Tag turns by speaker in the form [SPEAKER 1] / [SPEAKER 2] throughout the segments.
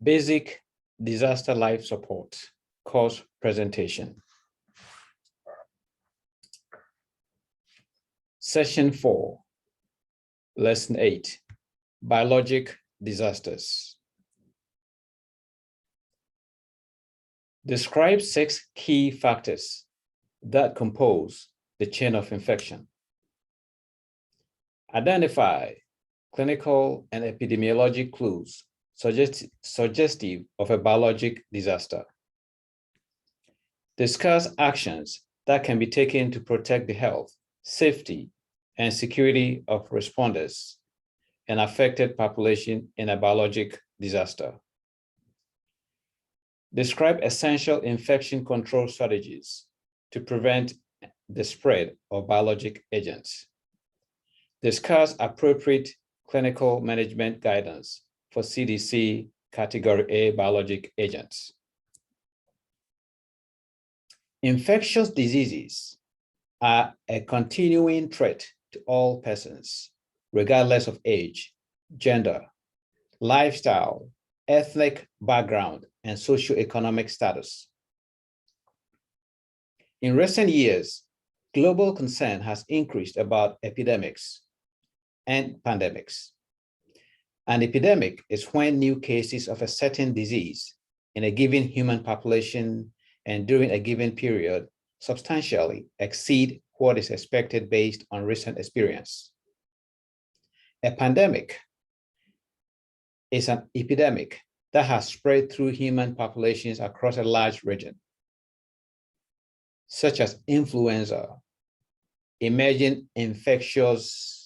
[SPEAKER 1] Basic disaster life support course presentation. Session 4, Lesson 8, Biologic Disasters. Describe 6 key factors that compose the chain of infection. Identify clinical and epidemiologic clues suggestive of a biologic disaster. Discuss actions that can be taken to protect the health, safety, and security of responders and affected population in a biologic disaster. Describe essential infection control strategies to prevent the spread of biologic agents. Discuss appropriate clinical management guidance for CDC Category A biologic agents. Infectious diseases are a continuing threat to all persons, regardless of age, gender, lifestyle, ethnic background, and socioeconomic status. In recent years, global concern has increased about epidemics and pandemics. An epidemic is when new cases of a certain disease in a given human population and during a given period substantially exceed what is expected based on recent experience. A pandemic is an epidemic that has spread through human populations across a large region, such as influenza, emerging infectious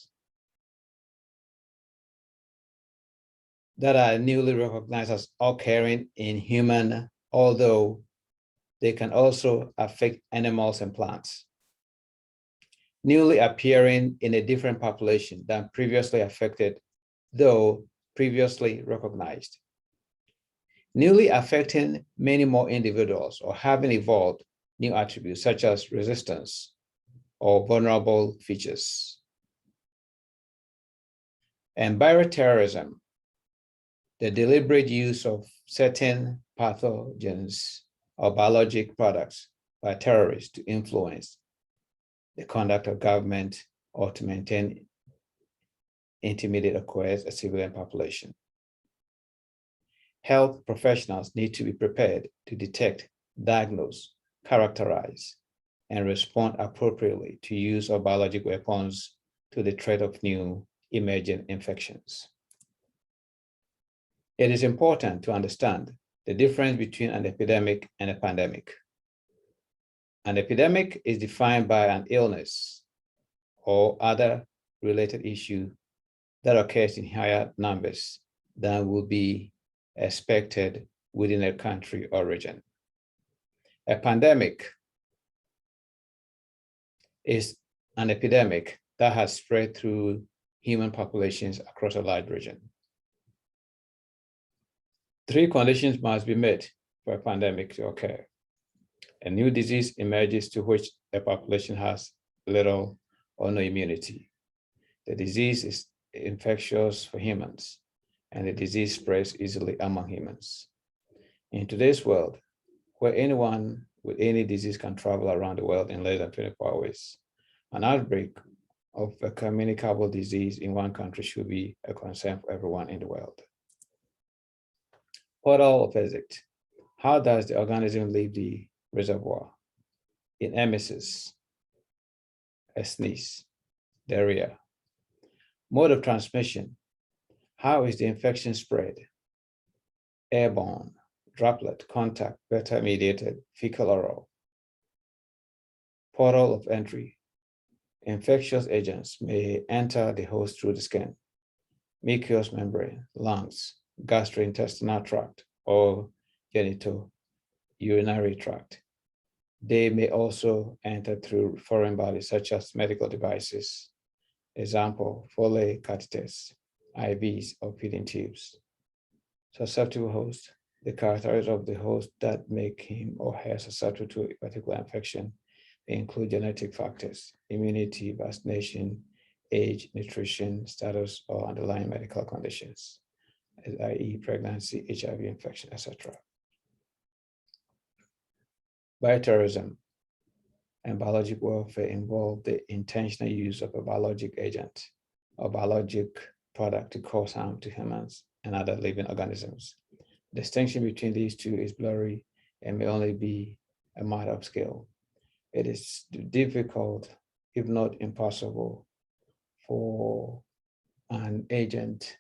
[SPEAKER 1] that are newly recognized as occurring in human, although they can also affect animals and plants. Newly appearing in a different population than previously affected, though previously recognized. Newly affecting many more individuals or having evolved new attributes such as resistance or vulnerable features. And bioterrorism, the deliberate use of certain pathogens or biologic products by terrorists to influence the conduct of government or to maintain, intimidate, or coerce a civilian population. Health professionals need to be prepared to detect, diagnose, characterize, and respond appropriately to use of biologic weapons to the threat of new emerging infections. It is important to understand the difference between an epidemic and a pandemic. An epidemic is defined by an illness or other related issue that occurs in higher numbers than would be expected within a country or region. A pandemic is an epidemic that has spread through human populations across a large region. 3 conditions must be met for a pandemic to occur. A new disease emerges to which a population has little or no immunity. The disease is infectious for humans, and the disease spreads easily among humans. In today's world, where anyone with any disease can travel around the world in less than 24 hours, an outbreak of a communicable disease in one country should be a concern for everyone in the world. Portal of exit. How does the organism leave the reservoir? In emesis, a sneeze, diarrhea. Mode of transmission. How is the infection spread? Airborne, droplet, contact, beta-mediated, fecal-oral. Portal of entry. Infectious agents may enter the host through the skin, mucous membrane, lungs, gastrointestinal tract, or genitourinary tract. They may also enter through foreign bodies such as medical devices, example, Foley catheters, IVs, or feeding tubes. Susceptible host, the characteristics of the host that make him or her susceptible to a particular infection may include genetic factors, immunity, vaccination, age, nutrition, status, or underlying medical conditions. i.e. pregnancy, HIV infection, etc. Bioterrorism and biologic warfare involve the intentional use of a biologic agent or biologic product to cause harm to humans and other living organisms. The distinction between these two is blurry and may only be a matter of scale. It is difficult, if not impossible, for an agent